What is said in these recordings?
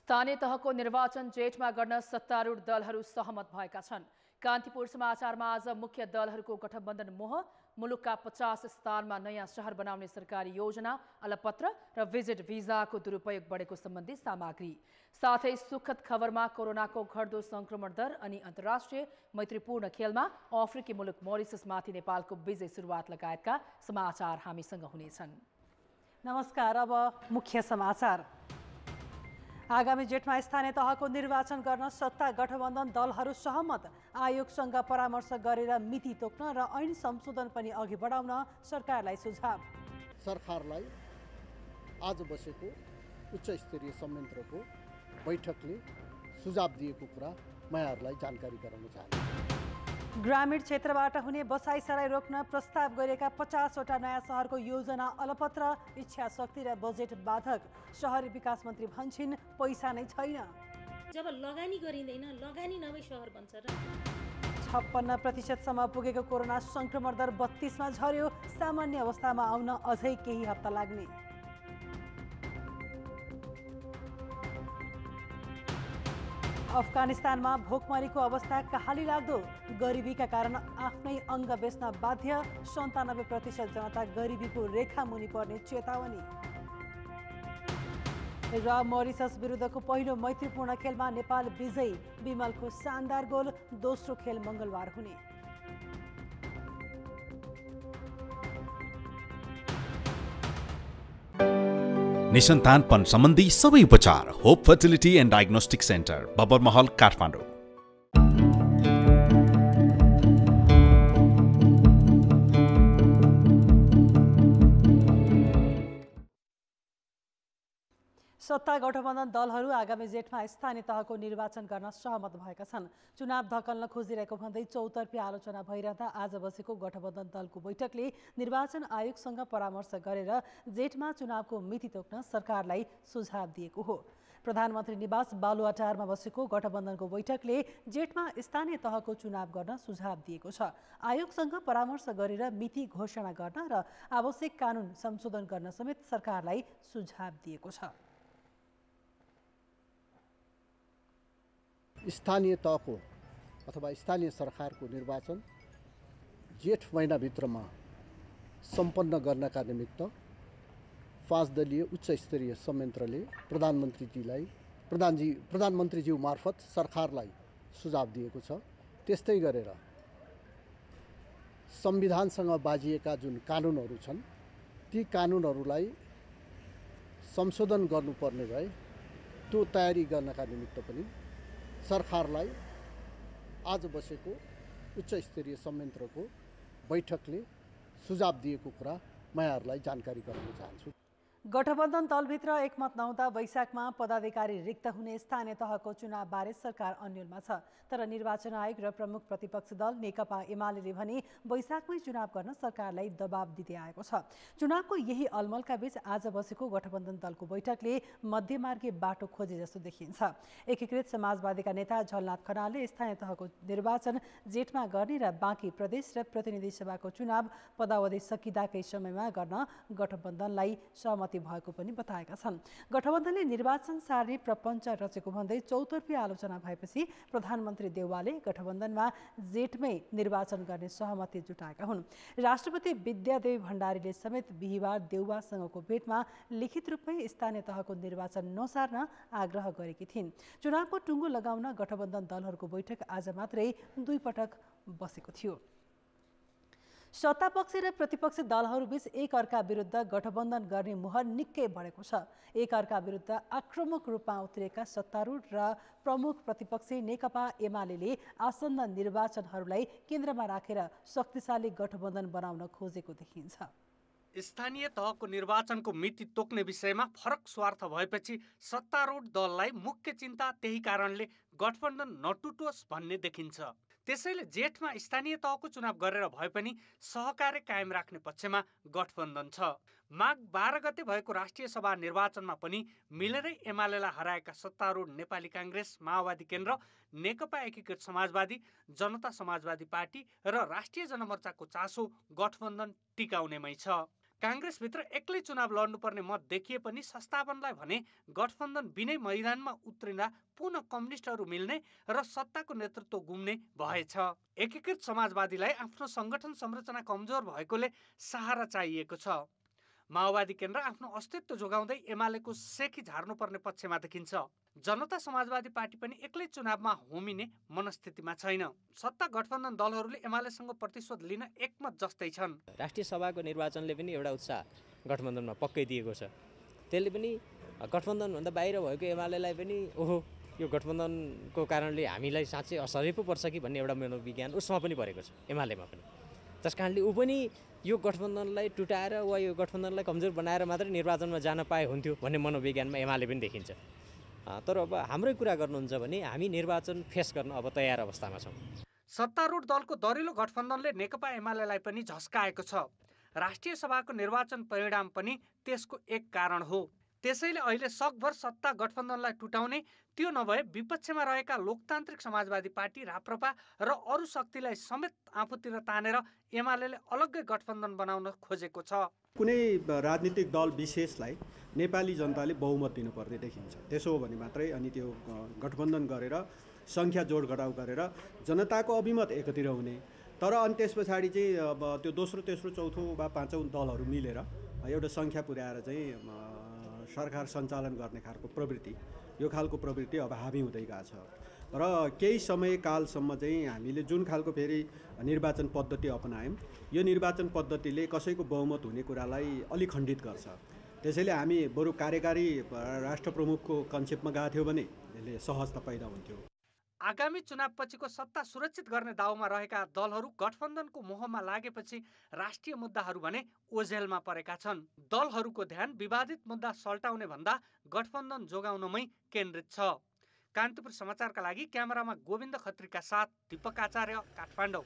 स्थानीय तहको निर्वाचन जेठमा गर्न सत्तारूढ दलहरू सहमत भएका छन्। कान्तिपुर समाचारमा आज मुख्य दलहरूको गठबन्धन मोह, मुलुकका 50 स्थानमा नयाँ शहर बनाउने सरकारी योजना, अलपत्र र भिजिट भिजाको दुरुपयोग बढेको सम्बन्धी सामग्री, साथै सुखद खबरमा कोरोनाको घट्दो संक्रमण दर अनि अन्तर्राष्ट्रिय मैत्रीपूर्ण खेलमा अफ्रिकी मुलुक मोरिससमाथि नेपालको विजय सुरुवात लगायतका समाचार हामीसँग हुनेछन्। नमस्कार, अब मुख्य समाचार। आगामी जेठमा स्थानीय तहको निर्वाचन गर्न सत्ता गठबन्धन दलहरू सहमत। आयोगसँग परामर्श गरेर मिति तोक्न र ऐन संशोधन पनि अघि बढाउन सरकारलाई सुझाव। सरकारलाई आज बसेको उच्च स्तरीय संयन्त्रको बैठकले सुझाव दिएको कुरा म यहाँहरूलाई जानकारी गराउन चाहन्छु। ग्रामीण क्षेत्रबाट हुने बसाइसराई रोक्न प्रस्ताव गरेका 50वटा नयाँ सहरको योजना अलपत्र, इच्छा शक्ति र बजेट बाधक। शहरी विकास मन्त्री भन्छन् पैसा नै छैन। जब लगानी गरिँदैन, लगानी नभई सहर बन्छ र 56% पुगेको कोरोना संक्रमण दर 32 मा झर्यो। सामान्य अवस्थामा आउन अझै केही हप्ता लाग्ने। अफगानिस्तानमा भोकमरीको अवस्था कहाली लाग्दो। गरिबीका कारण आफ्नै अङ्ग बेच्न बाध्य। 97% जनता गरिबीको रेखा मुनि पर्ने चेतावनी। र मोरिसस विरुद्धको पहिलो मैत्रीपूर्ण खेलमा नेपाल विजयी। विमलको शानदार गोल। दोस्रो खेल मङ्गलबार हुने। निसन्तानपन सम्बन्धी सबै उपचार hope fertility and diagnostic centre, Babarmahal, Kathmandu. सत्ता गठबन्धन दलहरू आगामी जेठमा स्थानीय तहको निर्वाचन गर्न सहमत भएका छन्। चुनाव धकल्न खोजिरहेको भन्दै चौतर्फी आलोचना भइरहँदा आज बसेको गठबन्धन दलको बैठकले निर्वाचन आयोगसँग परामर्श गरेर जेठमा चुनावको मिति तोक्न सरकारलाई सुझाव दिएको हो। प्रधानमन्त्री निवास बालुवाटारमा बसेको गठबन्धनको बैठकले जेठमा स्थानीय तहको चुनाव गर्न सुझाव दिएको छ। आयोगसँग परामर्श गरेर मिति घोषणा गर्न र आवश्यक कानुन संशोधन गर्न समेत सरकारलाई सुझाव दिएको छ। स्थानीय तहको अथवा स्थानीय सरकारको निर्वाचन जेठ महिनाभित्रमा सम्पन्न गर्नका निमित्त 5 दलीय उच्च स्तरीय संयन्त्रले प्रधानमन्त्रीज्यू मार्फत सरकारलाई सुझाव दिएको छ। त्यस्तै गरेर संविधानसँग बाजिएका जुन कानुनहरू छन् ती कानुनहरूलाई संशोधन गर्नुपर्ने भए त्यो तयारी गर्नका निमित्त पनि सरकारलाई आज बसेको उच्च स्तरीय संयन्त्रको बैठकले सुझाव दिएको कुरा म यहाँहरूलाई जानकारी गराउन चाहन्छु। गठबन्धन दलभित्र एकमत नहुँदा वैशाखमा पदाधिकारी रिक्त हुने स्थानीय तहको चुनावबारे सरकार अन्यलमा छ। तर निर्वाचन आयोग र प्रमुख प्रतिपक्ष दल नेकपा एमाले भने वैशाखमै चुनाव गर्न सरकारलाई दबाब दिँदै आएको छ। चुनावको यही अलमलका बीच आज बसेको गठबन्धन दलको बैठकले मध्यमार्गी बाटो खोजे जस्तो देखिन्छ। एकीकृत समाजवादीका नेता झलनाथ खनालले स्थानीय तहको निर्वाचन जेठमा गर्ने र बाँकी प्रदेश र प्रतिनिधि सभाको चुनाव पदावधि सकिँदाकै समयमा गर्न गठबन्धनलाई सहमति भएको पनि बताएका छन्। गठबन्धनले निर्वाचन सार्ने प्रपञ्च रचेको भन्दै चौतर्फी आलोचना भएपछि प्रधानमन्त्री देउवाले गठबन्धनमा जेठमै निर्वाचन गर्ने सहमति जुटाएका हुन्। राष्ट्रपति विद्यादेवी भण्डारीले समेत बिहिबार देउवासँगको भेटमा लिखित रूपमै स्थानीय तहको निर्वाचन नसार्न आग्रह गरेकी थिइन्। चुनावको टुङ्गो लगाउन गठबन्धन दलहरूको बैठक आज मात्रै 2 पटक बसेको थियो। सत्तापक्ष र प्रतिपक्ष दलहरूबीच एक अर्का विरुद्ध गठबन्धन गर्ने मुहर निकै बढेको छ। एक अर्का विरुद्ध आक्रामक रूपमा उत्रिएका सत्तारूढ र प्रमुख प्रतिपक्षी नेकपा एमाले आसन्न निर्वाचनहरूलाई केन्द्रमा राखेर शक्तिशाली गठबन्धन बनाउन खोजेको देखिन्छ। स्थानीय तहको निर्वाचनको मिति तोक्ने विषयमा फरक स्वार्थ भएपछि सत्तारूढ दललाई मुख्य चिन्ता त्यही कारणले गठबन्धन नटुटोस् भन्ने देखिन्छ। त्यसैले जेठमा स्थानीय तहको चुनाव गरेर भए पनि सहकार्य कायम राख्ने पक्षमा गठबन्धन छ। माघ 12 गते भएको राष्ट्रिय सभा निर्वाचनमा पनि मिलेरै एमालेलाई हराएका सत्तारूढ नेपाली काङ्ग्रेस, माओवादी केन्द्र, नेकपा एकीकृत समाजवादी, जनता समाजवादी पार्टी र राष्ट्रिय जनमोर्चाको चासो गठबन्धन टिकाउनेमै छ। काङ्ग्रेसभित्र एक्लै चुनाव लड्नुपर्ने मत देखिए पनि संस्थापनलाई भने गठबन्धन बिनै मैदानमा उत्रिँदा पुनः कम्युनिस्टहरू मिल्ने र सत्ताको नेतृत्व गुम्ने भएछ। एकीकृत समाजवादीलाई आफ्नो संगठन संरचना कमजोर भएकोले सहारा चाहिएको छ। माओवादी केन्द्र आफ्नो अस्तित्व जोगाउँदै एमालेको सेखी झार्नुपर्ने पक्षमा देखिन्छ। जनता समाजवादी पार्टी पनि एक्लै चुनावमा होमिने मनस्थितिमा छैन। सत्ता गठबन्धन दलहरूले एमालेसँग प्रतिशोध लिन एकमत जस्तै छन्। राष्ट्रिय सभाको निर्वाचनले पनि एउटा उत्साह गठबन्धनमा पक्कै दिएको छ। त्यसले पनि गठबन्धनभन्दा बाहिर भएको एमालेलाई पनि ओहो यो गठबन्धनको कारणले हामीलाई साँच्चै असरै पो पर्छ कि भन्ने एउटा मनोविज्ञान उसमा पनि परेको छ, एमालेमा पनि। त्यस कारणले ऊ पनि यो गठबन्धनलाई टुटाएर वा यो गठबन्धनलाई कमजोर बनाएर मात्रै निर्वाचनमा जान पाए हुन्थ्यो भन्ने मनोविज्ञानमा एमाले पनि देखिन्छ। तर अब हाम्रै कुरा गर्नुहुन्छ भने हामी निर्वाचन फेस गर्न अब तयार अवस्थामा छौँ। सत्तारूढ दलको दरिलो गठबन्धनले नेकपा एमालेलाई पनि झस्काएको छ। राष्ट्रिय सभाको निर्वाचन परिणाम पनि त्यसको एक कारण हो। त्यसैले अहिले सकभर सत्ता गठबन्धनलाई टुटाउने, त्यो नभए विपक्षमा रहेका लोकतान्त्रिक समाजवादी पार्टी राप्रपा र अरू शक्तिलाई समेत आफूतिर तानेर एमालेले अलग्गै गठबन्धन बनाउन खोजेको छ। कुनै राजनीतिक दल विशेषलाई नेपाली जनताले बहुमत दिनुपर्ने देखिन्छ। त्यसो हो भने मात्रै अनि त्यो गठबन्धन गरेर सङ्ख्या जोड घटाउ गरेर जनताको अभिमत एकतिर हुने। तर अनि त्यस पछाडि चाहिँ अब त्यो दोस्रो तेस्रो चौथो वा पाँचौँ दलहरू मिलेर एउटा सङ्ख्या पुर्याएर चाहिँ सरकार सञ्चालन गर्ने खालको प्रवृत्ति, यो खालको प्रवृत्ति अब हाबी हुँदै गएको छ। र केही समयकालसम्म चाहिँ हामीले जुन खालको फेरि निर्वाचन पद्धति अपनायौँ, यो निर्वाचन पद्धतिले कसैको बहुमत हुने कुरालाई अलि खण्डित गर्छ। त्यसैले हामी बरु कार्यकारी राष्ट्र प्रमुखको कन्सेप्टमा गएको थियो भने यसले सहजता पैदा हुन्थ्यो। आगामी चुनावपछिको सत्ता सुरक्षित गर्ने दाउमा रहेका दलहरू गठबन्धनको मोहमा लागेपछि राष्ट्रिय मुद्दाहरू भने ओझेलमा परेका छन्। दलहरूको ध्यान विवादित मुद्दा सल्टाउने भन्दा गठबन्धन जोगाउनमै केन्द्रित छ। कान्तिपुर समाचारका लागि क्यामेरामा गोविन्द खत्रीका साथ दीपक आचार्य, काठमाडौँ।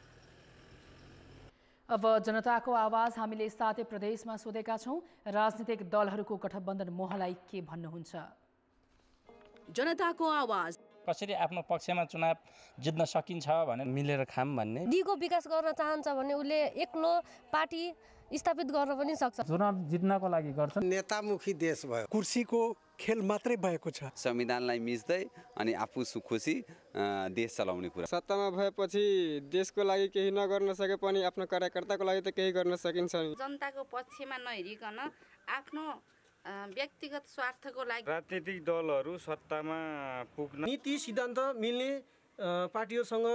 अब जनताको आवाज हामीले सातै प्रदेशमा सोधेका छौँ। राजनीतिक दलहरूको गठबन्धन मोहलाई के भन्नुहुन्छ? जनताको आवाज कसरी आफ्नो पक्षमा चुनाव जित्न सकिन्छ भने मिलेर खाम भन्ने। दिगो विकास गर्न चाहन्छ भने उसले एक्लो पार्टी स्थापित गर्न पनि सक्छ। चुनाव जित्नको लागि गर्छ। नेतामुखी देश भयो, कुर्सीको खेल मात्रै भएको छ। संविधानलाई मिच्दै अनि आफू सुखुसी देश चलाउने कुरा। सत्तामा भएपछि देशको लागि केही नगर्न सके पनि आफ्नो कार्यकर्ताको लागि त केही गर्न सकिन्छ। जनताको पक्षमा नहेरिकन आफ्नो व्यक्तिगत स्वार्थको लागि राजनीतिक दलहरू सत्तामा पुग्न नीति सिद्धान्त मिल्ने पार्टीहरूसँग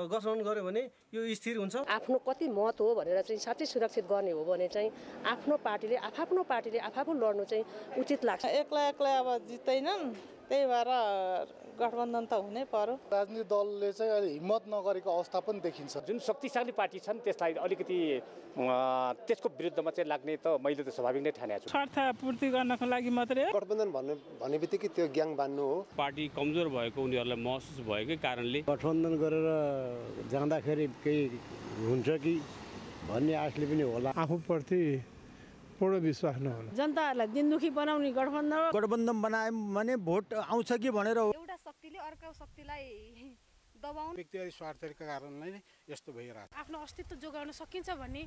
गठबन्धन गर्यो भने यो स्थिर हुन्छ। आफ्नो कति मत हो भनेर चाहिँ साँच्चै सुरक्षित गर्ने हो भने चाहिँ आफ्नो पार्टीले आफू लड्नु चाहिँ उचित लाग्छ। एक्लै अब जित्दैनन्, त्यही भएर गठबन्धन त हुनै पर्यो। राजनीतिक दलले चाहिँ अहिले हिम्मत नगरेको अवस्था पनि देखिन्छ। जुन शक्तिशाली पार्टी छन् त्यसलाई अलिकति त्यसको विरुद्धमा चाहिँ लाग्ने त मैले त स्वाभाविक नै ठानेको छु। स्वार्थ पूर्ति गर्नको लागि मात्रै गठबन्धन भन्ने बित्तिकै त्यो ग्याङ बान्नु हो। पार्टी कमजोर भएको उनीहरूलाई महसुस भएकै कारणले गठबन्धन गरेर जाँदाखेरि केही हुन्छ कि भन्ने आशले पनि होला। आफूप्रति पूर्ण विश्वास नहोला। जनताहरूलाई दिनदुखी बनाउने गठबन्धन बनायौँ भने भोट आउँछ कि भनेर एउटा शक्तिले अर्को शक्तिलाई दबाउनु व्यक्तिगत स्वार्थका कारणले यस्तो भइरहेछ। आफ्नो अस्तित्व जोगाउन सकिन्छ भन्ने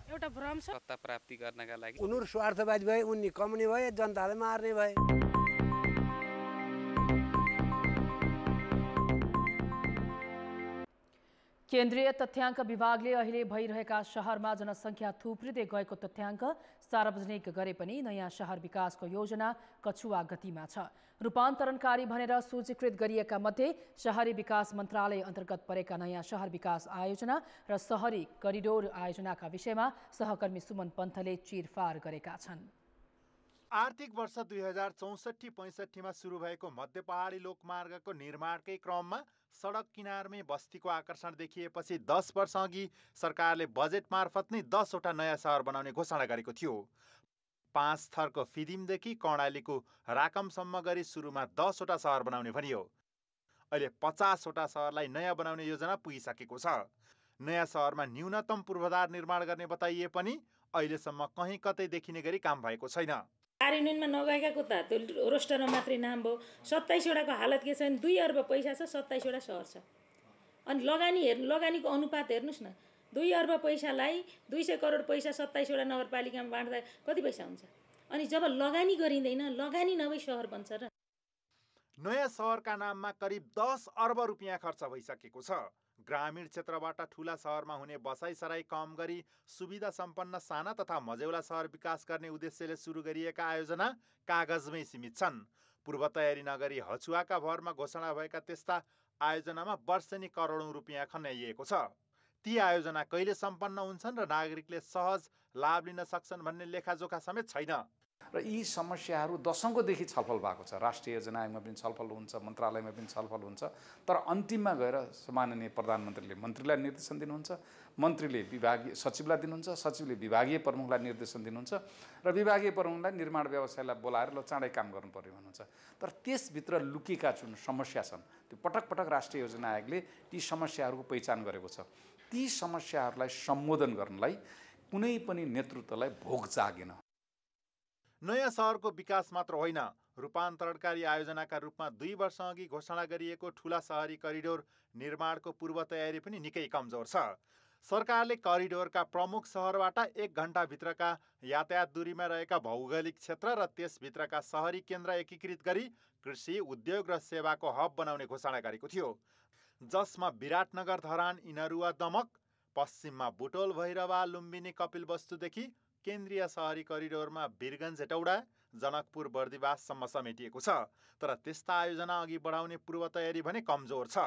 एउटा भ्रम छ। सत्ता प्राप्ति गर्नका लागि उनीहरू स्वार्थवादी भए, उनी कम्युनिस्ट भए, जनतालाई मार्ने भए। केन्द्रीय तथ्याङ्क विभागले अहिले भइरहेका शहरमा जनसङ्ख्या थुप्रिँदै गएको तथ्याङ्क सार्वजनिक गरे पनि नयाँ शहर विकासको योजना कछुवा गतिमा छ। रूपान्तरणकारी भनेर सूचीकृत गरिएका मध्ये शहरी विकास मन्त्रालय अन्तर्गत परेका नयाँ शहर विकास आयोजना र शहरी करिडोर आयोजनाका विषयमा सहकर्मी सुमन पन्थले चिरफार गरेका छन्। आर्थिक वर्ष 2064-65 सुरु भएको मध्य पहाडी लोकमार्गको निर्माणकै क्रममा सडक किनारमै बस्तीको आकर्षण देखिएपछि 10 वर्ष अघि सरकारले बजेट मार्फत नै 10 वटा नयाँ सहर बनाउने घोषणा गरेको थियो। 5 थरको फिदिमदेखि कर्णालीको राकमसम्म गरी सुरुमा 10 वटा सहर बनाउने भनियो। अहिले 50 वटा सहरलाई नयाँ बनाउने योजना पुगिसकेको छ। नयाँ सहरमा न्यूनतम पूर्वाधार निर्माण गर्ने बताइए पनि अहिलेसम्म कहीँ कतै देखिने गरी काम भएको छैन। कार्यान्वयनमा नगएकाको त त्यो रोस्टरमा मात्रै नाम भयो। 27 वटाको हालत के छ भने 2 अर्ब पैसा छ, 27 वटा सहर छ। अनि लगानीको अनुपात हेर्नुहोस् न, 2 अर्ब पैसालाई 200 करोड पैसा 27 वटा नगरपालिकामा बाँड्दा कति पैसा हुन्छ? अनि जब लगानी गरिँदैन, लगानी नभई सहर बन्छ र। नयाँ सहरका नाममा करिब 10 अर्ब रुपियाँ खर्च भइसकेको छ। ग्रामीण क्षेत्रबाट ठूला सहरमा हुने बसाइसराई कम गरी सुविधा सम्पन्न साना तथा मझौला सहर विकास गर्ने उद्देश्यले सुरु गरिएका आयोजना कागजमै सीमित छन्। पूर्व तयारी नगरी हचुवाका भरमा घोषणा भएका त्यस्ता आयोजनामा वर्षेनी करोडौं रुपियाँ खन्याइएको छ। ती आयोजना कहिले सम्पन्न हुन्छन् र नागरिकले सहज लाभ लिन सक्छन् भन्ने लेखाजोखा समेत छैन। र यी समस्याहरू दशकौँदेखि छलफल भएको छ। राष्ट्रिय योजना आयोगमा पनि छलफल हुन्छ, मन्त्रालयमा पनि छलफल हुन्छ, तर अन्तिममा गएर माननीय प्रधानमन्त्रीले मन्त्रीलाई निर्देशन दिनुहुन्छ, मन्त्रीले विभागीय सचिवलाई दिनुहुन्छ, सचिवले विभागीय प्रमुखलाई निर्देशन दिनुहुन्छ र विभागीय प्रमुखलाई निर्माण व्यवसायलाई बोलाएर ल चाँडै काम गर्नुपर्यो भन्नुहुन्छ। तर त्यसभित्र लुकेका जुन समस्या छन् त्यो पटक पटक राष्ट्रिय योजना आयोगले ती समस्याहरूको पहिचान गरेको छ। ती समस्याहरूलाई सम्बोधन गर्नलाई कुनै पनि नेतृत्वलाई भोक जागेन। नयाँ सहरको विकास मात्र होइन, रूपान्तरणकारी आयोजनाका रूपमा 2 वर्ष अघि घोषणा गरिएको ठूला सहरी करिडोर निर्माणको पूर्व तयारी पनि निकै कमजोर छ। सरकारले करिडोरका प्रमुख सहरबाट 1 घण्टाभित्रका यातायात दूरीमा रहेका भौगोलिक क्षेत्र र त्यसभित्रका सहरी केन्द्र एकीकृत गरी कृषि, उद्योग र सेवाको हब बनाउने घोषणा गरेको थियो, जसमा विराटनगर, धरान, इनरुवा, दमक, पश्चिममा बुटोल, भैरवा, लुम्बिनी, कपिलवस्तुदेखि केन्द्रीय सहरी करिडोरमा वीरगञ्ज, हेटौडा, जनकपुर, बर्दिवाससम्म समेटिएको छ। तर त्यस्ता आयोजना अघि बढाउने पूर्व तयारी भने कमजोर छ।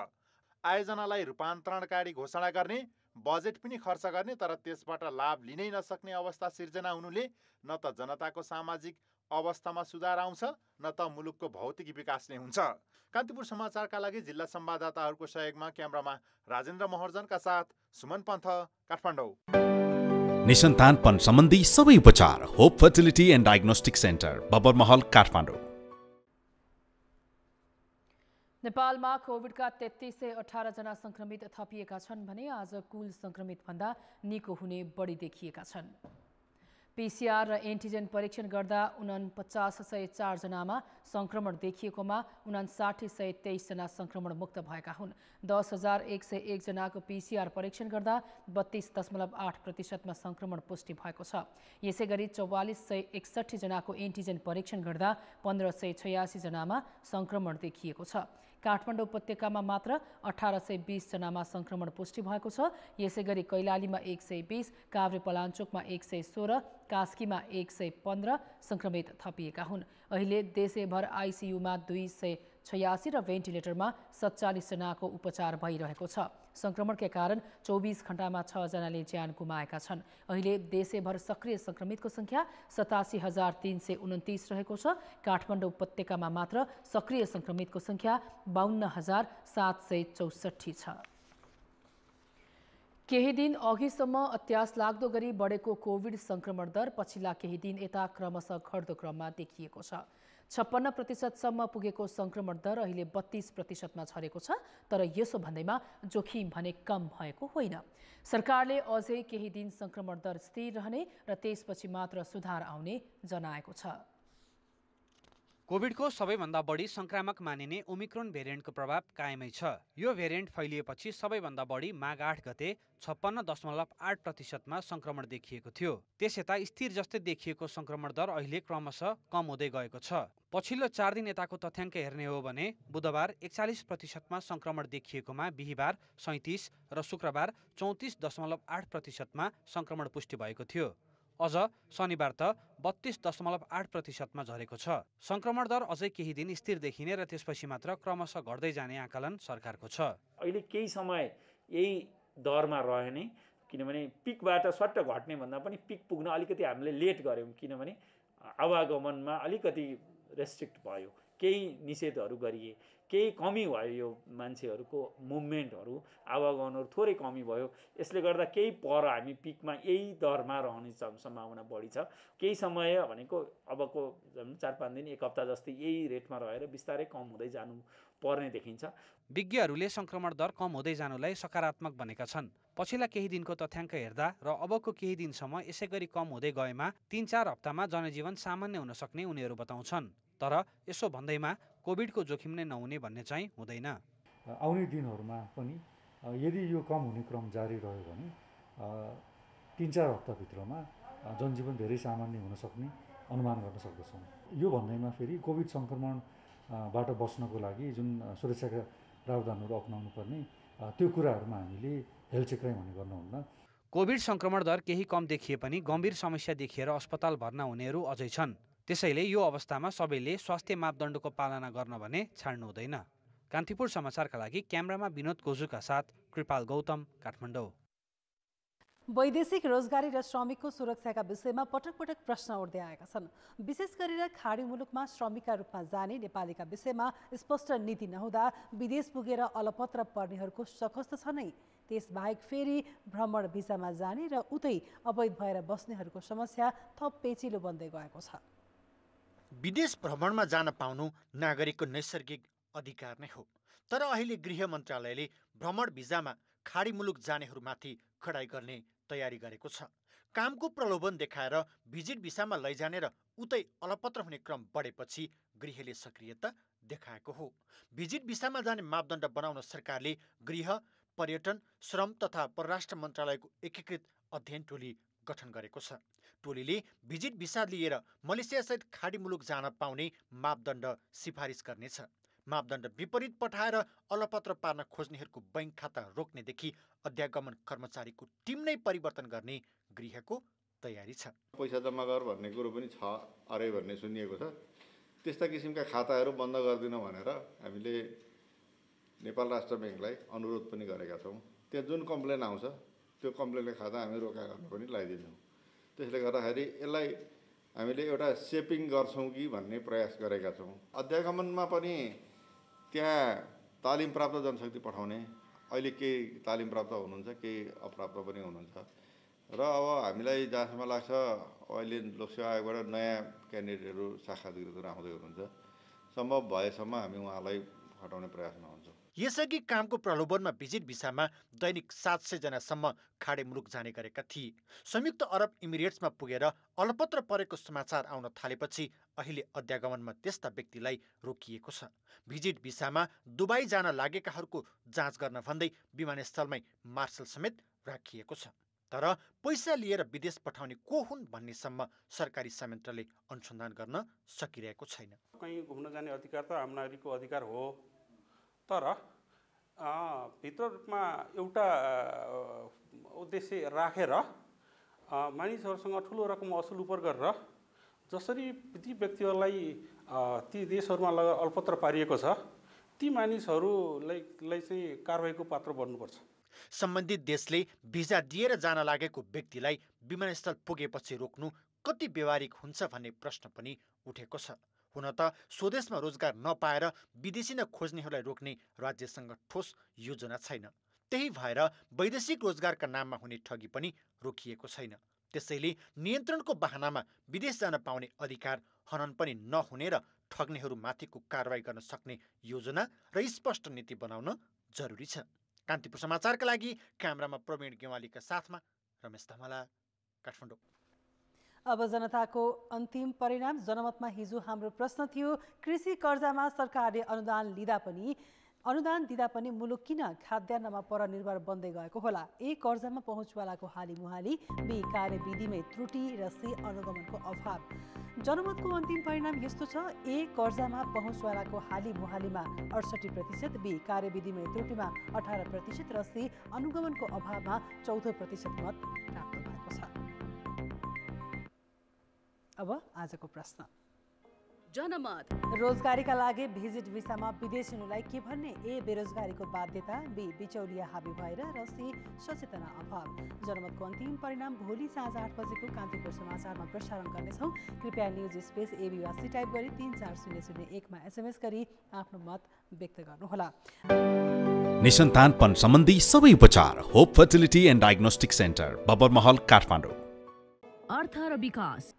आयोजनालाई रूपान्तरणकारी घोषणा गर्ने, बजेट पनि खर्च गर्ने, तर त्यसबाट लाभ लिनै नसक्ने अवस्था सिर्जना हुनुले न त जनताको सामाजिक अवस्थामा सुधार आउँछ न त मुलुकको भौतिक विकास नै हुन्छ। कान्तिपुर समाचारका लागि जिल्ला संवाददाताहरूको सहयोगमा क्यामेरामा राजेन्द्र महर्जनका साथ सुमन पन्थ, काठमाडौँ। निसन्तानपन सम्बन्धी सबै उपचार hope fertility and diagnostic centre, Babarmahal, Kathmandu. नेपालमा कोभिडका 3318 जना संक्रमित थपिएका छन् भने आज कुल संक्रमित भन्दा निको हुने बढी देखिएका छन्। पीसीआर र एन्टिजेन परीक्षण गर्दा 49,104 जनामा संक्रमण देखिएकोमा 59,123 जना संक्रमण मुक्त भएका हुन्। 10,101 जनाको पीसीआर परीक्षण गर्दा 32.8% संक्रमण पुष्टि भएको छ। यसैगरी 4461 जनाको एन्टिजेन परीक्षण गर्दा 1586 जनामा संक्रमण देखिएको छ। काठमाडौँ उपत्यकामा मात्र 1820 जनामा संक्रमण पुष्टि भएको छ। यसैगरी कैलालीमा 120, काभ्रेपलाञ्चोकमा 116, कास्कीमा 115 संक्रमित थपिएका हुन्। अहिले देशैभर आइसियुमा 286 र भेन्टिलेटरमा 47 जनाको उपचार भइरहेको छ। संक्रमणका कारण 24 घण्टामा 6 जनाले ज्यान गुमाएका छन्। अहिले देशैभर सक्रिय संक्रमितको संख्या 87,329 रहेको छ। काठमाडौँ उपत्यकामा मात्र सक्रिय संक्रमितको संख्या 52,764 छ। केही दिन अघिसम्म अत्यास लाग्दो गरी बढेको कोभिड संक्रमण दर पछिल्ला केही दिन यता क्रमशः घट्दो क्रममा देखिएको छ। 56% पुगेको संक्रमण दर अहिले 32%मा झरेको छ। तर यसो भन्दैमा जोखिम भने कम भएको होइन। सरकारले अझै केही दिन संक्रमण दर स्थिर रहने र त्यसपछि मात्र सुधार आउने जनाएको छ। कोभिडको सबैभन्दा बढी संक्रामक मानिने ओमिक्रोन भेरिएन्टको प्रभाव कायमै छ। यो भेरिएन्ट फैलिएपछि सबैभन्दा बढी माघ 8 गते 56.8%मा संक्रमण देखिएको थियो। त्यसयता स्थिर जस्तै देखिएको संक्रमण दर अहिले क्रमशः कम हुँदै गएको छ। पछिल्लो 4 दिन यताको तथ्याङ्क हेर्ने हो भने बुधबार 41%मा संक्रमण देखिएकोमा बिहीबार 37 र शुक्रबार 34.8%मा संक्रमण पुष्टि भएको थियो। अझ शनिबार त 32.8%मा झरेको छ। संक्रमण दर अझै केही दिन स्थिर देखिने र त्यसपछि मात्र क्रमशः घट्दै जाने आकलन सरकारको छ। अहिले केही समय यही दरमा रहने, किनभने पिकबाट सट्ट घट्ने भन्दा पनि पिक पुग्न अलिकति हामीले लेट गऱ्यौँ, किनभने आवागमनमा अलिकति रेस्ट्रिक्ट भयो, केही निषेधहरू गरिए, केही कमी भयो, यो मान्छेहरूको मुभमेन्टहरू, आवागमनहरू थोरै कमी भयो। यसले गर्दा केही पर हामी पिकमा यही दरमा रहने सम्भावना बढी छ। केही समय भनेको अबको 4-5 दिन, 1 हप्ता जस्तै यही रेटमा रहेर बिस्तारै कम हुँदै जानु पर्ने देखिन्छ। विज्ञहरूले संक्रमण दर कम हुँदै जानुलाई सकारात्मक भनेका छन्। पछिल्ला केही दिनको तथ्याङ्क हेर्दा र अबको केही दिनसम्म यसैगरी कम हुँदै गएमा 3-4 हप्तामा जनजीवन सामान्य हुन सक्ने उनीहरू बताउँछन्। तर यसो भन्दैमा कोभिडको जोखिम नै नहुने भन्ने चाहिँ हुँदैन। आउने दिनहरूमा पनि यदि यो कम हुने क्रम जारी रह्यो भने 3-4 हप्ताभित्रमा जनजीवन धेरै सामान्य हुन सक्ने अनुमान गर्न सक्दछौँ। यो भन्दैमा फेरि कोभिड सङ्क्रमणबाट बच्नको लागि जुन सुरक्षाका प्रावधानहरू अपनाउनु पर्ने त्यो कुराहरूमा हामीले हेल्थ चेक भने गर्नुहुन्न। कोभिड सङ्क्रमण दर केही कम देखिए पनि गम्भीर समस्या देखिएर अस्पताल भर्ना हुनेहरू अझै छन्। त्यसैले यो अवस्थामा सबैले स्वास्थ्य मापदण्डको पालना गर्न भने छाड्नु हुँदैन। कान्तिपुर समाचारका लागि क्यामेरामा विनोद गोजुका साथ कृपाल गौतम, काठमाडौँ। वैदेशिक रोजगारी र श्रमिकको सुरक्षाका विषयमा पटक पटक प्रश्न उठ्दै आएका छन्। विशेष गरेर खाडी मुलुकमा श्रमिकका रूपमा जाने नेपालीका विषयमा स्पष्ट नीति नहुँदा विदेश पुगेर अलपत्र पर्नेहरूको सकस्त छ नै। त्यसबाहेक फेरि भ्रमण भिसामा जाने र उतै अवैध भएर बस्नेहरूको समस्या थप पेचिलो बन्दै गएको छ। विदेश भ्रमणमा जान पाउनु नागरिकको नैसर्गिक अधिकार नै हो, तर अहिले गृह मन्त्रालयले भ्रमण भिसामा खाडी मुलुक जानेहरूमाथि कडाई गर्ने तयारी गरेको छ। कामको प्रलोभन देखाएर भिजिट भिसामा लैजाने र उतै अलपत्र हुने क्रम बढेपछि गृहले सक्रियता देखाएको हो। भिजिट भिसामा जाने मापदण्ड बनाउन सरकारले गृह, पर्यटन, श्रम तथा परराष्ट्र मन्त्रालयको एकीकृत अध्ययन टोली गठन गरेको छ। टोलीले भिजिट भिसा लिएर मलेसियासहित खाडी मुलुक जान पाउने मापदण्ड सिफारिस गर्नेछ। मापदण्ड विपरीत पठाएर अलपत्र पार्न खोज्नेहरूको बैंक खाता रोक्नेदेखि अध्यागमन कर्मचारीको टिम नै परिवर्तन गर्ने गृहको तयारी छ। पैसा जम्मा गर भन्ने कुरो पनि छ अरे भन्ने सुनिएको छ। त्यस्ता किसिमका खाताहरू बन्द गरिदिन भनेर हामीले नेपाल राष्ट्र ब्याङ्कलाई अनुरोध पनि गरेका छौँ। त्यहाँ जुन कम्प्लेन आउँछ त्यो कम्प्लेनले खाता हामी रोका गर्न पनि लगाइदिन्छौँ। त्यसले गर्दाखेरि यसलाई हामीले एउटा सेपिङ गर्छौँ कि भन्ने प्रयास गरेका छौँ। अध्यागमनमा पनि त्यहाँ तालिम प्राप्त जनशक्ति पठाउने, अहिले केही तालिम प्राप्त हुनुहुन्छ, केही अप्राप्त पनि हुनुहुन्छ र अब हामीलाई जहाँसम्म लाग्छ अहिले लोकसेवा आयोगबाट नयाँ क्यान्डिडेटहरू शाखा अधिकृतहरू आउँदै हुनुहुन्छ। सम्भव भएसम्म हामी उहाँलाई हटाउने प्रयासमा हुन्छौँ। यसअघि कामको प्रलोभनमा भिजिट भिसामा दैनिक 700 जनासम्म खाडी मुलुक जाने गरेका थिए। संयुक्त अरब इमिरेट्समा पुगेर अलपत्र परेको समाचार आउन थालेपछि अहिले अध्यागमनमा त्यस्ता व्यक्तिलाई रोकिएको छ। भिजिट भिसामा दुबई जान लागेकाहरूको जाँच गर्न भन्दै विमानस्थलमै मार्शल समेत राखिएको छ। तर पैसा लिएर विदेश पठाउने को हुन् भन्नेसम्म सरकारी संयन्त्रले अनुसन्धान गर्न सकिरहेको छैन। कहीँ घुम्न जाने अधिकार त आम नागरिकको अधिकार हो, तर भित्र रूपमा एउटा उद्देश्य राखेर मानिसहरूसँग ठुलो रकम असुल उपर गरेर जसरी ती व्यक्तिहरूलाई ती देशहरूमा लगेर अल्पत्र पारिएको छ, ती मानिसहरूलाई चाहिँ कारबाहीको पात्र बन्नुपर्छ। सम्बन्धित देशले भिजा दिएर जान लागेको व्यक्तिलाई विमानस्थल पुगेपछि रोक्नु कति व्यवहारिक हुन्छ भन्ने प्रश्न पनि उठेको छ। हुन त स्वदेशमा रोजगार नपाएर विदेशी नै खोज्नेहरूलाई रोक्ने राज्यसँग ठोस योजना छैन। त्यही भएर वैदेशिक रोजगारका नाममा हुने ठगी पनि रोकिएको छैन। त्यसैले नियन्त्रणको बहानामा विदेश जान पाउने अधिकार हनन पनि नहुने र ठग्नेहरूमाथिको कारबाही गर्न सक्ने योजना र स्पष्ट नीति बनाउन जरुरी छ। कान्तिपुर समाचारका लागि क्यामेरामा प्रवीण गेवालीका साथमा रमेश धमला, काठमाडौँ। अब जनताको अन्तिम परिणाम। जनमतमा हिजो हाम्रो प्रश्न थियो, कृषि कर्जामा सरकारले अनुदान दिँदा पनि मुलुक किन खाद्यान्नमा परनिर्भर बन्दै गएको होला? ए, कर्जामा पहुँचवालाको हालिमुहाली, बी, कार्यविधिमै त्रुटि र सी, अनुगमनको अभाव। जनमतको अन्तिम परिणाम यस्तो छ, ए, कर्जामा पहुँचवालाको हालिमुहालीमा 68%, बी, कार्यविधिमै त्रुटिमा 18% र सी, अनुगमनको अभावमा 14% मत प्राप्त भएको छ। अब आजको प्रश्न। जनमत रोजगारीका लागि भिजिट भिसामा विदेशीहरूलाई के भन्ने? ए, बेरोजगारीको बाध्यता, बी, बिचौलिया हाबी भएर र सी, सचेतना अभाव। जनमतको अन्तिम परिणाम भोलि साँझ 8 बजेको कान्तिपुर समाचारमा प्रसारण गर्नेछौँ। कृपया न्युज स्पेस एबीवासी टाइप गरी 34001मा SMS गरी आफ्नो मत व्यक्त गर्नुहोला। निसन्तानपन सम्बन्धी सबै उपचार hope fertility and diagnostic centre, Babar Mahal, Kathmandu. अर्थ र विकास।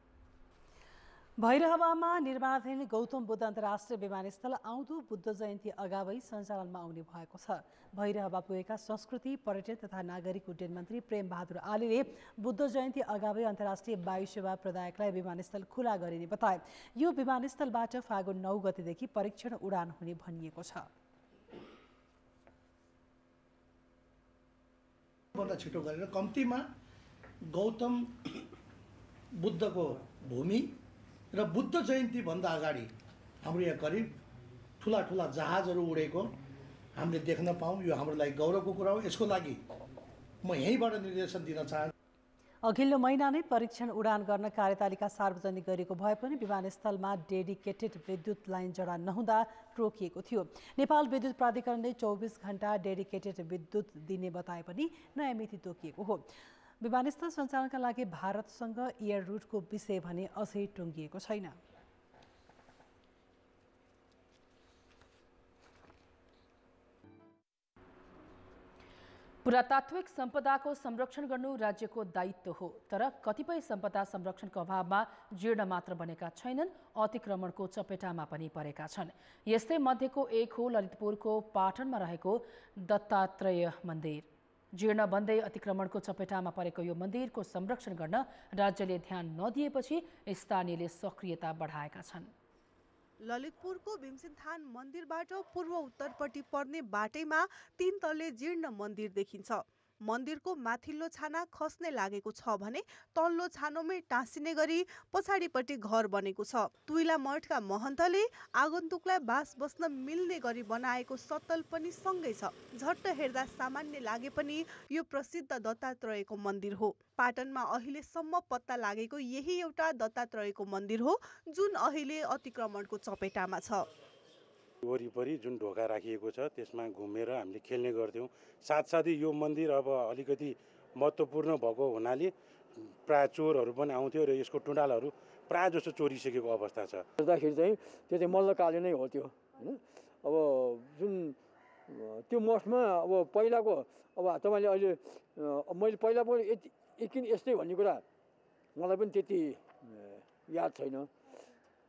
भैरहवामा निर्माणाधीन गौतम बुद्ध अन्तर्राष्ट्रिय विमानस्थल आउँदो बुद्ध जयन्ती अगावै सञ्चालनमा आउने भएको छ। भैरहवा पुगेका संस्कृति, पर्यटन तथा नागरिक उड्डयन मन्त्री प्रेम बहादुर आलीले बुद्ध जयन्ती अगावै अन्तर्राष्ट्रिय वायु सेवा प्रदायकलाई विमानस्थल खुला गरिने बताए। यो विमानस्थलबाट फागुन 9 गतेदेखि परीक्षण उडान हुने भनिएको छ। भन्दा छिटो गरेर कम्तीमा गौतम बुद्धको भूमि र बुद्ध जयन्तीभन्दा अगाडि हाम्रो यहाँ करिब ठुला ठुला जहाजहरू उडेको हामीले देख्न पाऊँ। यो हाम्रो लागि गौरवको कुरा हो। यसको लागि म यहीँबाट निर्देशन दिन चाहन्छु। अघिल्लो महिना नै परीक्षण उडान गर्न कार्यतालिका सार्वजनिक गरिएको भए पनि विमानस्थलमा डेडिकेटेड विद्युत लाइन जडान नहुँदा रोकिएको थियो। नेपाल विद्युत प्राधिकरणले 24 घण्टा डेडिकेटेड विद्युत दिने बताए पनि नयाँ मिति तोकिएको हो। विमानस्थल सञ्चालनका लागि भारतसँग एयर रुटको विषय भने अझै टुङ्गिएको छैन। पुरातात्विक सम्पदाको संरक्षण गर्नु राज्यको दायित्व हो, तर कतिपय सम्पदा संरक्षणको अभावमा जीर्ण मात्र बनेका छैनन्, अतिक्रमणको चपेटामा पनि परेका छन्। यस्तै मध्येको एक हो ललितपुरको पाटनमा रहेको दत्तात्रेय मन्दिर। जीर्ण बन्दै अतिक्रमणको चपेटामा परेको यो मन्दिरको संरक्षण गर्न राज्यले ध्यान नदिएपछि स्थानीयले सक्रियता बढाएका छन्। ललितपुरको भीमसेनथान मन्दिरबाट पूर्व उत्तरपट्टि पर्ने बाटैमा 3 तले जीर्ण मन्दिर देखिन्छ। मन्दिरको माथिल्लो छाना खस्ने लागेको छ भने तल्लो छानोमै टाँसिने गरी पछाडिपट्टि घर बनेको छ। तुइला मठका महन्तले आगन्तुकलाई बास बस्न मिल्ने गरी बनाएको सत्तल पनि सँगै छ। झट्ट हेर्दा सामान्य लागे पनि यो प्रसिद्ध दत्तात्रेयको मन्दिर हो। पाटनमा अहिलेसम्म पत्ता लागेको यही एउटा दत्तात्रेयको मन्दिर हो, जुन अहिले अतिक्रमणको चपेटामा छ। वरिपरि जुन ढोका राखिएको छ त्यसमा घुमेर हामीले खेल्ने गर्थ्यौँ। साथसाथै यो मन्दिर अब अलिकति महत्त्वपूर्ण भएको हुनाले प्राय चोरहरू पनि आउँथ्यो र यसको टुँडालहरू प्राय जसो चोरिसकेको अवस्था छ। हेर्दाखेरि चाहिँ त्यो चाहिँ मल्लकाले नै हो त्यो, होइन? अब जुन त्यो मठमा अब पहिलाको अब तपाईँले अहिले मैले पहिला पनि किन यस्तै भन्ने कुरा मलाई पनि त्यति याद छैन।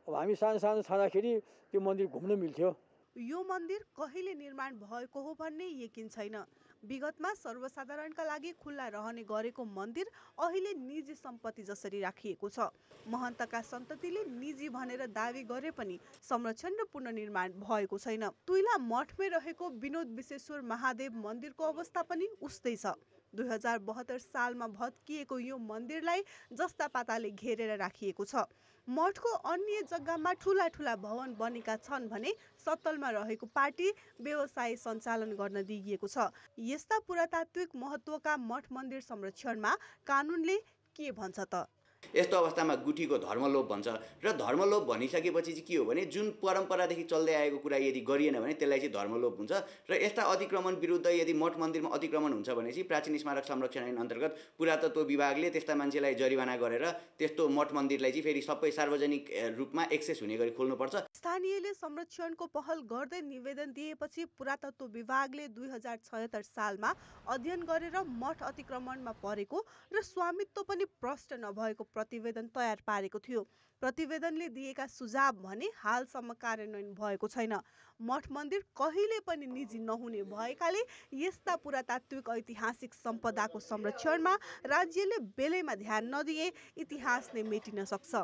अब हामी सानो सानो छँदाखेरि त्यो मन्दिर घुम्न मिल्थ्यो। यो मन्दिर कहिले निर्माण भएको हो भन्ने यकिन छैन। विगतमा सर्वसाधारणका लागि खुल्ला रहने गरेको मन्दिर अहिले निजी सम्पत्ति जसरी राखिएको छ। महन्तका सन्ततिले निजी भनेर दावी गरे पनि संरक्षण र पुनर्निर्माण भएको छैन। तुइला मठमै रहेको विनोद विश्वेश्वर महादेव मन्दिरको अवस्था पनि उस्तै छ। 2072 सालमा भत्किएको यो मन्दिरलाई जस्ता पाताले घेरेर राखिएको छ। मठको अन्य जग्गामा ठुला ठुला भवन बनेका छन् भने सत्तलमा रहेको पार्टी व्यवसाय सञ्चालन गर्न दिइएको छ। यस्ता पुरातात्विक महत्त्वका मठ मन्दिर संरक्षणमा कानुनले के भन्छ त? यस्तो अवस्थामा गुठीको धर्मलोप भन्छ र धर्मलोप भनिसकेपछि चाहिँ के हो भने जुन परम्परादेखि चल्दै आएको कुरा यदि गरिएन भने त्यसलाई चाहिँ धर्मलोप हुन्छ र यस्ता अतिक्रमण विरुद्ध यदि मठ मन्दिरमा अतिक्रमण हुन्छ भने चाहिँ प्राचीन स्मारक संरक्षण ऐन अन्तर्गत पुरातत्व विभागले त्यस्ता मान्छेलाई जरिवाना गरेर त्यस्तो मठ मन्दिरलाई चाहिँ फेरि सबै सार्वजनिक रूपमा एक्सेस हुने गरी खोल्नुपर्छ। स्थानीयले संरक्षणको पहल गर्दै निवेदन दिएपछि पुरातत्व विभागले 2076 सालमा अध्ययन गरेर मठ अतिक्रमणमा परेको र स्वामित्व पनि प्रष्ट नभएको प्रतिवेदन तयार पारेको थियो। प्रतिवेदनले दिएका सुझाव भने हालसम्म कार्यान्वयन भएको छैन। मठ मन्दिर कहिले पनि निजी नहुने भएकाले यस्ता पुरातात्विक ऐतिहासिक सम्पदाको संरक्षणमा राज्यले बेलैमा ध्यान नदिए इतिहास नै मेटिन सक्छ।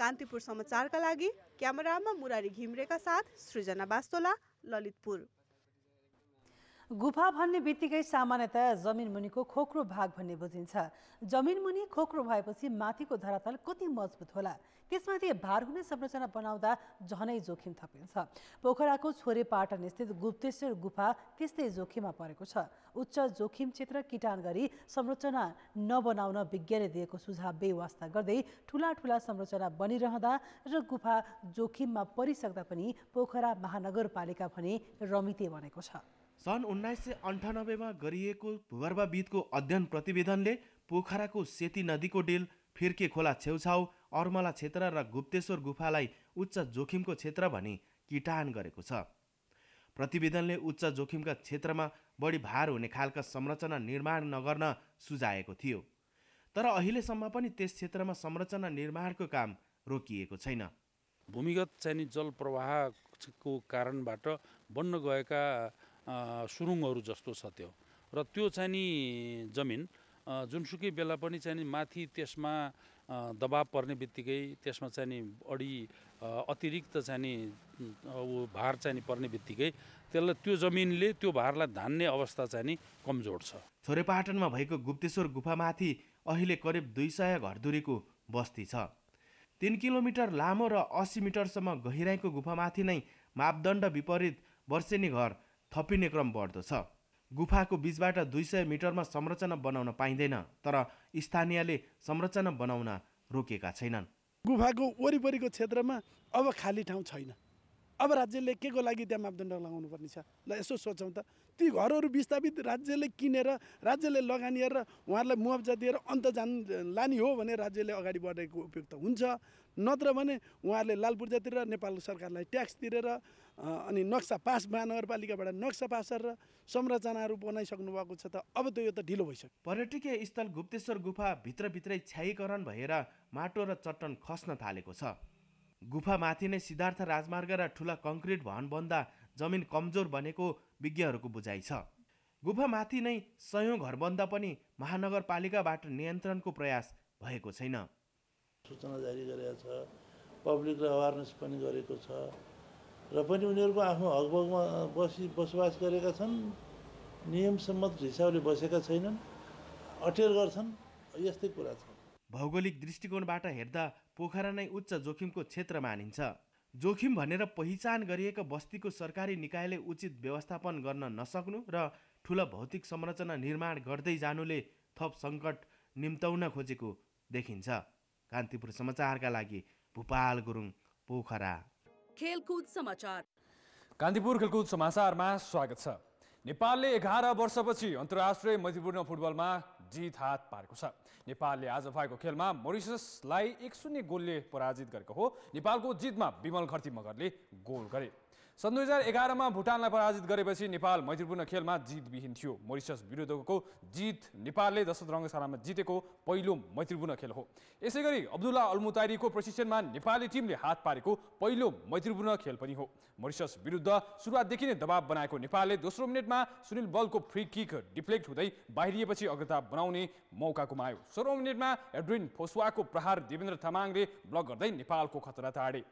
कान्तिपुर समाचारका लागि क्यामेरामा मुरारी घिम्रेका साथ सृजना बास्तोला, ललितपुर। गुफा भन्ने बित्तिकै सामान्यतया जमिन मुनिको खोक्रो भाग भन्ने बुझिन्छ। जमिन मुनि खोक्रो भएपछि माथिको धरातल कति मजबुत होला, त्यसमाथि भार हुने संरचना बनाउँदा झनै जोखिम थपिन्छ। पोखराको छोरे पाटन स्थित गुप्तेश्वर गुफा त्यस्तै जोखिममा परेको छ। उच्च जोखिम क्षेत्र किटान गरी संरचना नबनाउन विज्ञले दिएको सुझाव बेवास्ता गर्दै ठुला ठुला संरचना बनिरहँदा र गुफा जोखिममा परिसक्दा पनि पोखरा महानगरपालिका भने रमिते बनेको छ। सन् 1998 मा गरिएको भूगर्भविदको अध्ययन प्रतिवेदनले पोखराको सेती नदीको डेल, फिर्के खोला छेउछाउ, अर्मला क्षेत्र र गुप्तेश्वर गुफालाई उच्च जोखिमको क्षेत्र भनी किटान गरेको छ। प्रतिवेदनले उच्च जोखिमका क्षेत्रमा बढी भार हुने खालका संरचना निर्माण नगर्न सुझाएको थियो, तर अहिलेसम्म पनि त्यस क्षेत्रमा संरचना निर्माणको काम रोकिएको छैन। भूमिगत चाहिँ जल प्रवाहको कारणबाट बन्न गएका सुरुङहरू जस्तो छ त्यो, र त्यो चाहिँ नि जमिन जुनसुकै बेला पनि चाहिँ माथि त्यसमा दबाब पर्ने बित्तिकै त्यसमा चाहिँ नि बढी अतिरिक्त चाहिँ नि भार चाहिँ नि पर्ने बित्तिकै त्यसलाई त्यो जमिनले त्यो भारलाई धान्ने अवस्था चाहिँ नि कमजोर छ। छोरेपाटनमा भएको गुप्तेश्वर गुफामाथि अहिले करिब 200 घरधुरीको बस्ती छ। 3 किलोमिटर लामो र 80 मिटरसम्म गहिराइको गुफामाथि नै मापदण्ड विपरीत वर्षेनी घर थपिने क्रम बढ्दो छ। गुफाको बीचबाट 200 मिटरमा संरचना बनाउन पाइँदैन, तर स्थानीयले संरचना बनाउन रोकेका छैनन्। गुफाको वरिपरिको क्षेत्रमा अब खाली ठाउँ छैन। अब राज्यले के को लागि त्यहाँ मापदण्ड लगाउनु पर्ने छ? ल यसो सोचौँ त, ती घरहरू विस्थापित राज्यले किनेर राज्यले लगानी गरेर उहाँहरूलाई मुआवजा दिएर अन्त लाने हो भने राज्यले अगाडि बढेको उपयुक्त हुन्छ। नत्र भने उहाँहरूले लाल पूर्जातिर नेपाल सरकारलाई ट्याक्स तिरेर अनि नक्सा पास महानगरपालिकाबाट नक्सा पास गरेर संरचनाहरू बनाइसक्नु भएको छ। त अब त यो त ढिलो भइसक्यो। पर्यटकीय स्थल गुप्तेश्वर गुफा भित्रभित्रै छ्याइकरण भएर माटो र चट्टान खस्न थालेको छ। गुफामाथि नै सिद्धार्थ राजमार्ग र ठुला कङ्क्रिट भवन बन्दा जमिन कमजोर बनेको विज्ञहरूको बुझाइ छ। गुफामाथि नै सयौं घर बन्दा पनि महानगरपालिकाबाट नियन्त्रणको प्रयास भएको छैन। सूचना जारी गरेको छ, पब्लिकलाई अवेरनेस पनि गरेको छ र पनि उनीहरूको आफ्नो हकभोगमा बसोबास गरेका छन्। नियम सम्मत हिसाबले बसेका छैनन्, अटेर गर्छन्, यस्तै कुरा छ। भौगोलिक दृष्टिकोणबाट हेर्दा पोखरा नै उच्च जोखिमको क्षेत्र मानिन्छ। जोखिम भनेर पहिचान गरिएका बस्तीको सरकारी निकायले उचित व्यवस्थापन गर्न नसक्नु र ठुला भौतिक संरचना निर्माण गर्दै जानुले थप सङ्कट निम्ताउन खोजेको देखिन्छ। कान्तिपुर समाचारका लागि भूपाल गुरुङ, पोखरा। खेलकुद समाचार। कान्तिपुर खेलकुद समाचारमा स्वागत छ। नेपालले 11 वर्षपछि अन्तर्राष्ट्रिय मैत्रीपूर्ण फुटबलमा जित हात पारेको छ। नेपालले आज भएको खेलमा मरिससलाई 1-0 गोलले पराजित गरेको हो। नेपालको जितमा विमल घरती मगरले गोल गरे। सन् 2011 मा भुटानलाई पराजित गरेपछि नेपाल मैत्रीपूर्ण खेलमा जितविहीन थियो। मरिसस विरुद्धको जित नेपालले दशरथ रङ्गशालामा जितेको पहिलो मैत्रीपूर्ण खेल हो। यसैगरी अब्दुल्ला अलमुताइरीको प्रशिक्षणमा नेपाली टिमले हात पारेको पहिलो मैत्रीपूर्ण खेल पनि हो। मरिसस विरुद्ध सुरुवातदेखि नै दबाव बनाएको नेपालले दोस्रो मिनेटमा सुनिल बलको फ्री किक डिफ्लेक्ट हुँदै बाहिरिएपछि अग्रता बनाउने मौका गुमायो। 16औं मिनेटमा एड्रिन फोसुवाको प्रहार देवेन्द्र तामाङले ब्लक गर्दै नेपालको खतरा टाढे।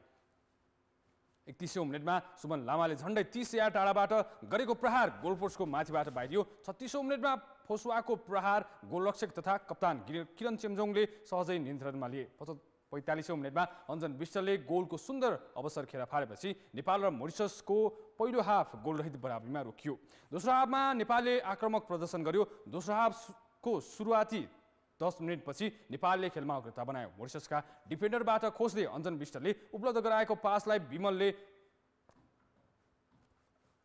31औं मिनेटमा सुमन लामाले झन्डै 30 यार्ड टाढाबाट गरेको प्रहार गोलपोस्टको माथिबाट बाहिरियो। 36औं मिनेटमा फोसुवाको प्रहार गोलरक्षक तथा कप्तान किरण चेम्जोङले सहजै नियन्त्रणमा लिए। 45औं मिनेटमा अञ्जन विष्टले गोलको सुन्दर अवसर खेर फालेपछि नेपाल र मरिससको पहिलो हाफ गोलरहित बराबरीमा रोकियो। दोस्रो हाफमा नेपालले आक्रामक प्रदर्शन गर्यो। दोस्रो हाफको सुरुवाती 10 मिनेटपछि नेपालले खेलमा अग्रता बनायो। मरिससका डिफेन्डरबाट खोज्दै अञ्जन विष्टले उपलब्ध गराएको पासलाई विमलले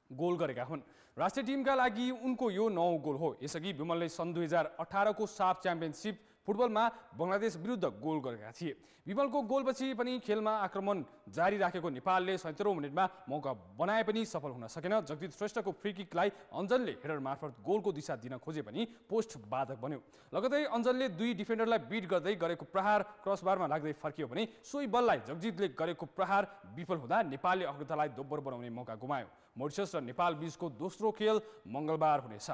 गोल गरेका हुन्। राष्ट्रिय टिमका लागि उनको यो 9औं गोल हो। यसअघि विमलले सन् 2018 को साफ च्याम्पियनसिप फुटबलमा बङ्गलादेश विरुद्ध गोल गरेका थिए। विमलको गोलपछि पनि खेलमा आक्रमण जारी राखेको नेपालले 77औं मिनेटमा मौका बनाए पनि सफल हुन सकेन। जगदीप श्रेष्ठको फ्री किकलाई अञ्जनले हेडर मार्फत गोलको दिशा दिन खोजे पनि पोस्ट बाधक बन्यो। लगतै अञ्जनले दुई डिफेन्डरलाई बिट गर्दै गरेको प्रहार क्रसबारमा लाग्दै फर्कियो भने सोही बललाई जगजितले गरेको प्रहार विफल हुँदा नेपालले अग्रतालाई दोब्बर बनाउने मौका गुमायो। मरिसस र नेपाल बीचको दोस्रो खेल मङ्गलबार हुनेछ।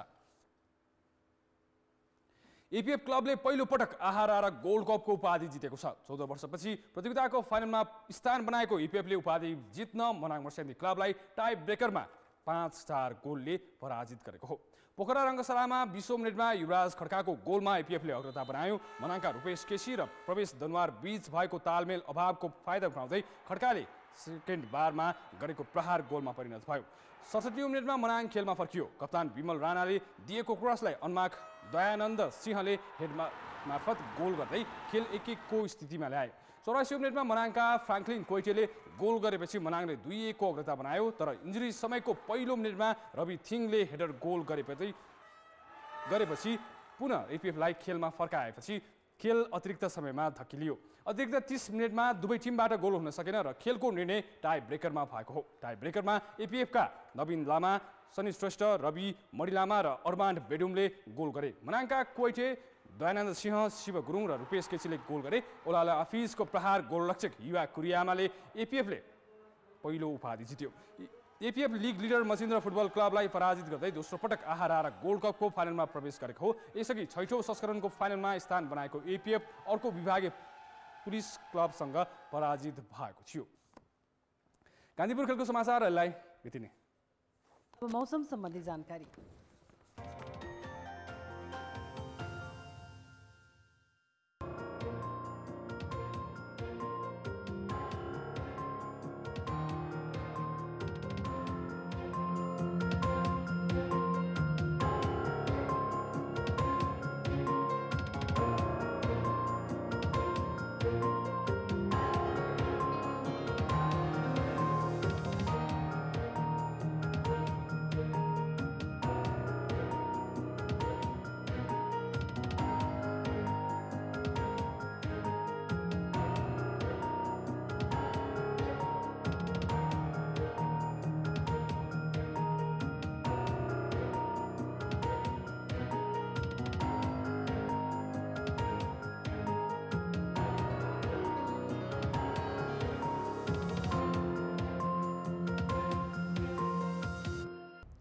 एपीएफ क्लबले पहिलो पटक आहारा र गोल्ड कपको उपाधि जितेको छ। 14 वर्षपछि प्रतियोगिताको फाइनलमा स्थान बनाएको एपीएफले उपाधि जित्न मनाङ मर्स्याङ्दी क्लबलाई टाई ब्रेकरमा 5-4 गोलले पराजित गरेको हो। पोखरा रङ्गशालामा 20औं मिनेटमा युवराज खड्काको गोलमा एपीएफले अग्रता बनायो। मनाङका रूपेश केसी र प्रवेश दनवार बीच भएको तालमेल अभावको फाइदा उठाउँदै खड्काले सेकेन्ड बारमा गरेको प्रहार गोलमा परिणत भयो। 67औं मिनेटमा मनाङ खेलमा फर्कियो। कप्तान विमल राणाले दिएको क्रसलाई अनमाक दयानन्द सिंहले हेड मार्फत गोल गर्दै खेल 1-1 को स्थितिमा ल्याए। 84औं मिनेटमा मनाङका फ्राङ्कलिन कोइटेले गोल गरेपछि मनाङले 2-1 को अग्रता बनायो। तर इन्जुरी समयको पहिलो मिनेटमा रवि थिङले हेडर गोल गरेपछि पुनः एपीएफलाई खेलमा फर्काएपछि खेल अतिरिक्त समयमा धकिलियो। अतिरिक्त 30 मिनेटमा दुवै टिमबाट गोल हुन सकेन र खेलको निर्णय टाई ब्रेकरमा भएको हो। टाई ब्रेकरमा एपीएफका नवीन लामा, सनी श्रेष्ठ, रवि मणिलामा र अरमान्ड बेडुमले गोल गरे। मनाङका कोइटे, दयानन्द सिंह, शिव गुरुङ र रूपेश केसीले गोल गरे। ओलाला अफिजको प्रहार गोलरक्षक युवा कुरियामाले एपीएफले पहिलो उपाधि जित्यो। APF league leader Machindra football क्लबलाई पराजित गर्दै दोस्रो पटक आहारा र गोल्ड कपको फाइनलमा प्रवेश गरेको हो। यसअघि 6औं संस्करणको फाइनलमा स्थान बनाएको एपीएफ अर्को विभागीय पुलिस क्लबसँग पराजित भएको थियो। कान्तिपुर खेलकुद समाचारहरूलाई बितिने। अब मौसम सम्बन्धी जानकारी।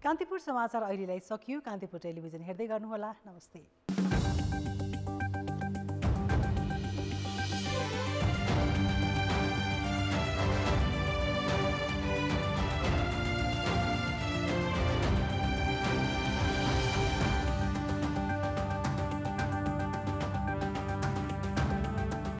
कान्तिपुर समाचार अहिलेलाई सकियो। कान्तिपुर टेलिभिजन हेर्दै गर्नुहोला। नमस्ते।